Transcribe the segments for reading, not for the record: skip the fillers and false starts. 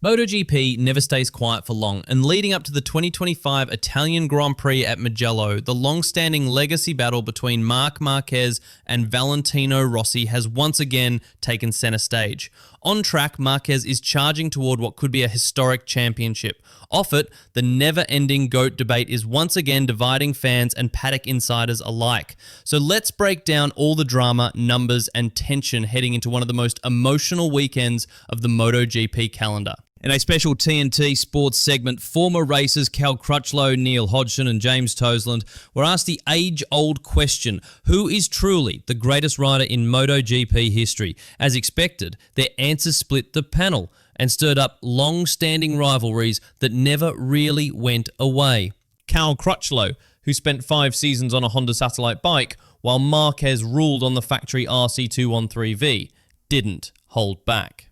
MotoGP never stays quiet for long, and leading up to the 2025 Italian Grand Prix at Mugello, the long-standing legacy battle between Marc Marquez and Valentino Rossi has once again taken center stage. On track, Marquez is charging toward what could be a historic championship. Off it, the never-ending GOAT debate is once again dividing fans and paddock insiders alike. So let's break down all the drama, numbers, and tension heading into one of the most emotional weekends of the MotoGP calendar. In a special TNT Sports segment, former racers Cal Crutchlow, Neil Hodgson and James Toseland were asked the age-old question, who is truly the greatest rider in MotoGP history? As expected, their answers split the panel and stirred up long-standing rivalries that never really went away. Cal Crutchlow, who spent 5 seasons on a Honda Satellite bike, while Marquez ruled on the factory RC213V, didn't hold back.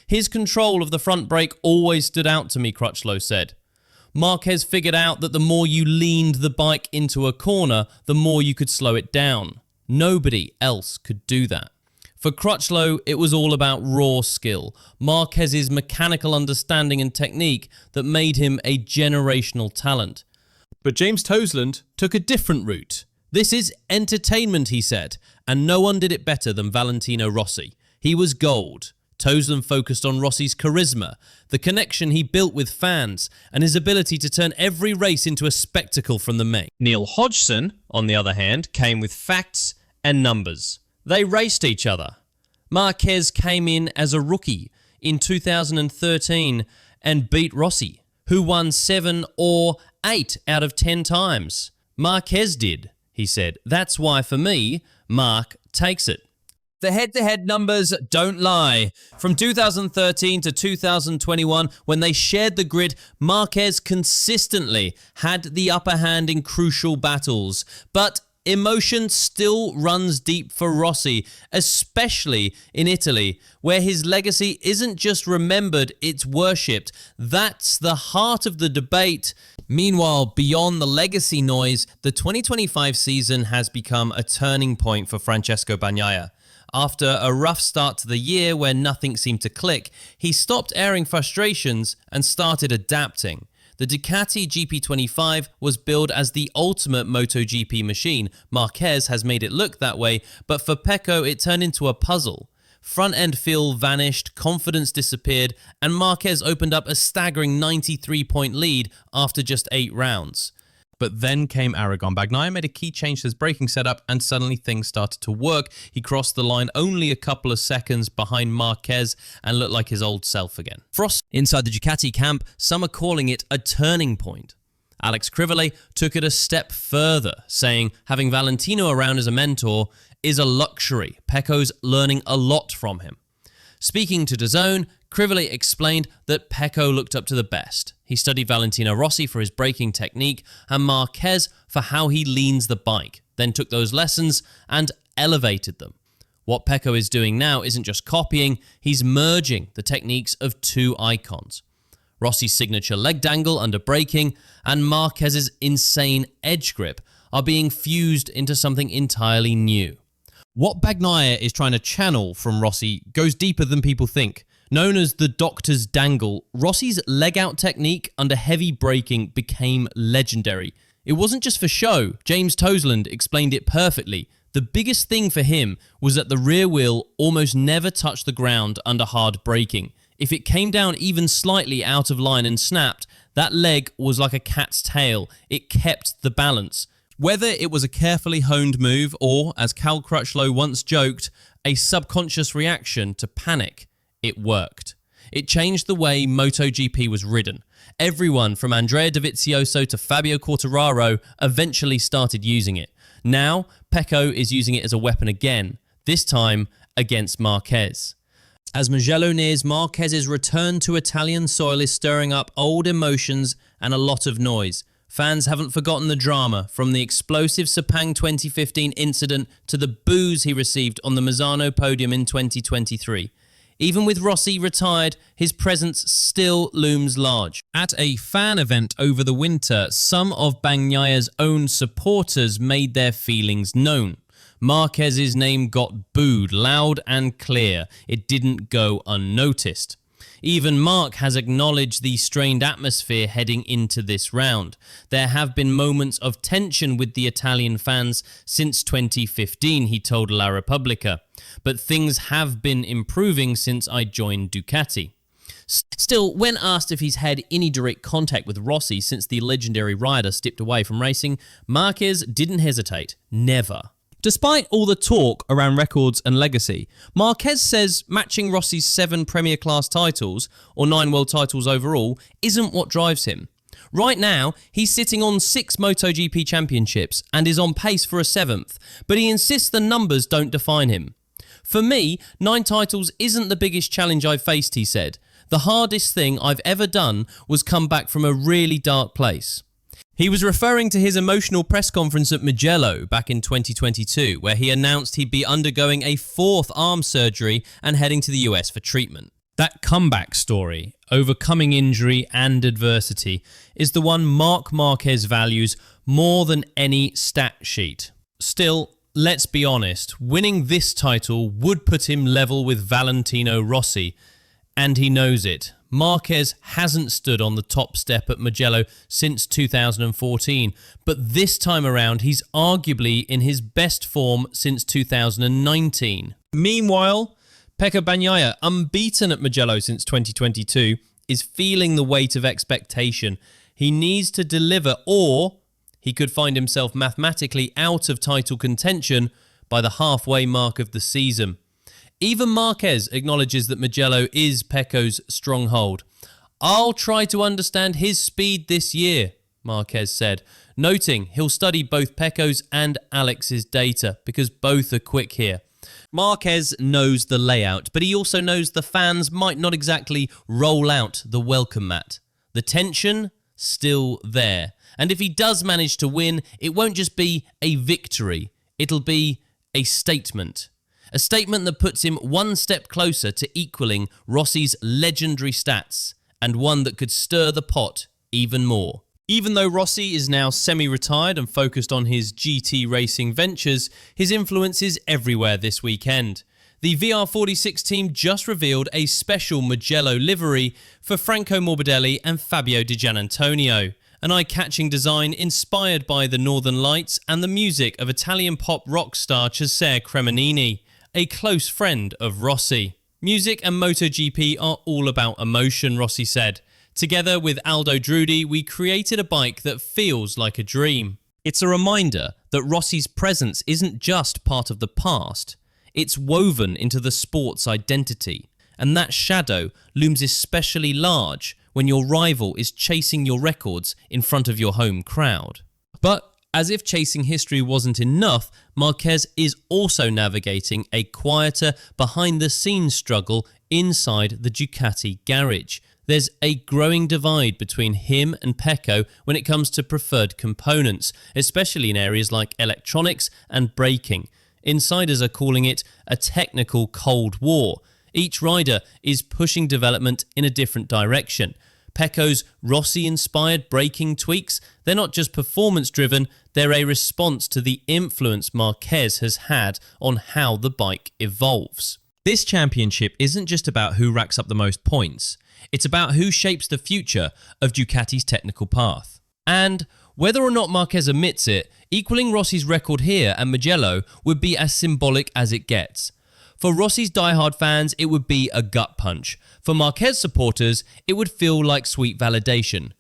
His control of the front brake always stood out to me, Crutchlow said. Marquez figured out that the more you leaned the bike into a corner, the more you could slow it down. Nobody else could do that. For Crutchlow, it was all about raw skill, Marquez's mechanical understanding and technique that made him a generational talent. But James Toseland took a different route. This is entertainment, he said, and no one did it better than Valentino Rossi. He was gold. Toseland focused on Rossi's charisma, the connection he built with fans, and his ability to turn every race into a spectacle from the main. Neil Hodgson, on the other hand, came with facts and numbers. They raced each other. Marquez came in as a rookie in 2013 and beat Rossi, who won 7 or 8 out of 10 times. Marquez did, he said. That's why, for me, Marc takes it. The head-to-head numbers don't lie. From 2013 to 2021, when they shared the grid, Marquez consistently had the upper hand in crucial battles. But emotion still runs deep for Rossi, especially in Italy, where his legacy isn't just remembered, it's worshipped. That's the heart of the debate. Meanwhile, beyond the legacy noise, the 2025 season has become a turning point for Francesco Bagnaia. After a rough start to the year where nothing seemed to click, he stopped airing frustrations and started adapting. The Ducati GP25 was billed as the ultimate MotoGP machine. Marquez has made it look that way, but for Pecco it turned into a puzzle. Front-end feel vanished, confidence disappeared, and Marquez opened up a staggering 93-point lead after just 8 rounds. But then came Aragon. Bagnaia made a key change to his braking setup and suddenly things started to work. He crossed the line only a couple of seconds behind Marquez and looked like his old self again. Frost inside the Ducati camp, some are calling it a turning point. Alex Crivellé took it a step further, saying having Valentino around as a mentor is a luxury. Pecco's learning a lot from him. Speaking to DAZN, Crivellé explained that Pecco looked up to the best. He studied Valentino Rossi for his braking technique and Marquez for how he leans the bike, then took those lessons and elevated them. What Pecco is doing now isn't just copying, he's merging the techniques of 2 icons. Rossi's signature leg dangle under braking and Marquez's insane edge grip are being fused into something entirely new. What Bagnaia is trying to channel from Rossi goes deeper than people think. Known as the Doctor's Dangle, Rossi's leg-out technique under heavy braking became legendary. It wasn't just for show. James Toseland explained it perfectly. The biggest thing for him was that the rear wheel almost never touched the ground under hard braking. If it came down even slightly out of line and snapped, that leg was like a cat's tail. It kept the balance. Whether it was a carefully honed move or, as Cal Crutchlow once joked, a subconscious reaction to panic, it worked. It changed the way MotoGP was ridden. Everyone from Andrea Dovizioso to Fabio Quartararo eventually started using it. Now, Pecco is using it as a weapon again, this time against Marquez. As Mugello nears, Marquez's return to Italian soil is stirring up old emotions and a lot of noise. Fans haven't forgotten the drama, from the explosive Sepang 2015 incident to the boos he received on the Misano podium in 2023. Even with Rossi retired, his presence still looms large. At a fan event over the winter, some of Bagnaia's own supporters made their feelings known. Marquez's name got booed loud and clear. It didn't go unnoticed. Even Mark has acknowledged the strained atmosphere heading into this round. There have been moments of tension with the Italian fans since 2015, he told La Repubblica, but things have been improving since I joined Ducati. Still, when asked if he's had any direct contact with Rossi since the legendary rider stepped away from racing, Marquez didn't hesitate. Never. Despite all the talk around records and legacy, Marquez says matching Rossi's 7 Premier Class titles, or 9 world titles overall, isn't what drives him. Right now, he's sitting on 6 MotoGP championships and is on pace for a 7th, but he insists the numbers don't define him. For me, 9 titles isn't the biggest challenge I've faced, he said. The hardest thing I've ever done was come back from a really dark place. He was referring to his emotional press conference at Mugello back in 2022, where he announced he'd be undergoing a 4th arm surgery and heading to the US for treatment. That comeback story, overcoming injury and adversity, is the one Marc Marquez values more than any stat sheet. Still, let's be honest, winning this title would put him level with Valentino Rossi, and he knows it. Marquez hasn't stood on the top step at Mugello since 2014, but this time around he's arguably in his best form since 2019. Meanwhile, Pecco Bagnaia, unbeaten at Mugello since 2022, is feeling the weight of expectation. He needs to deliver, or he could find himself mathematically out of title contention by the halfway mark of the season. Even Marquez acknowledges that Mugello is Pecco's stronghold. I'll try to understand his speed this year, Marquez said, noting he'll study both Pecco's and Alex's data because both are quick here. Marquez knows the layout, but he also knows the fans might not exactly roll out the welcome mat. The tension, still there. And if he does manage to win, it won't just be a victory, it'll be a statement. A statement that puts him one step closer to equaling Rossi's legendary stats, and one that could stir the pot even more. Even though Rossi is now semi-retired and focused on his GT racing ventures, his influence is everywhere this weekend. The VR46 team just revealed a special Mugello livery for Franco Morbidelli and Fabio Di Giannantonio, an eye-catching design inspired by the Northern Lights and the music of Italian pop rock star Cesare Cremonini, a close friend of Rossi. Music and MotoGP are all about emotion, Rossi said. Together with Aldo Drudi, we created a bike that feels like a dream. It's a reminder that Rossi's presence isn't just part of the past, it's woven into the sport's identity. And that shadow looms especially large when your rival is chasing your records in front of your home crowd. But as if chasing history wasn't enough, Marquez is also navigating a quieter, behind-the-scenes struggle inside the Ducati garage. There's a growing divide between him and Pecco when it comes to preferred components, especially in areas like electronics and braking. Insiders are calling it a technical Cold War. Each rider is pushing development in a different direction. Pecco's Rossi-inspired braking tweaks, they're not just performance-driven, they're a response to the influence Marquez has had on how the bike evolves. This championship isn't just about who racks up the most points, it's about who shapes the future of Ducati's technical path. And whether or not Marquez admits it, equaling Rossi's record here at Mugello would be as symbolic as it gets. For Rossi's diehard fans, it would be a gut punch. For Marquez supporters, it would feel like sweet validation.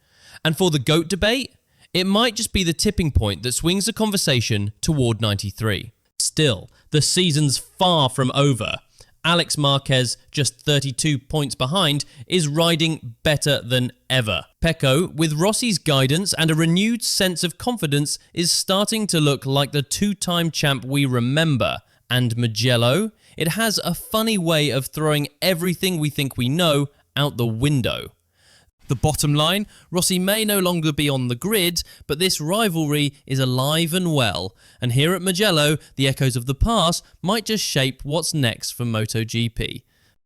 And for the GOAT debate, it might just be the tipping point that swings the conversation toward 93. Still, the season's far from over. Alex Marquez, just 32 points behind, is riding better than ever. Pecco, with Rossi's guidance and a renewed sense of confidence, is starting to look like the two-time champ we remember. And Mugello, it has a funny way of throwing everything we think we know out the window. The bottom line, Rossi may no longer be on the grid, but this rivalry is alive and well, and here at Mugello, the echoes of the past might just shape what's next for MotoGP.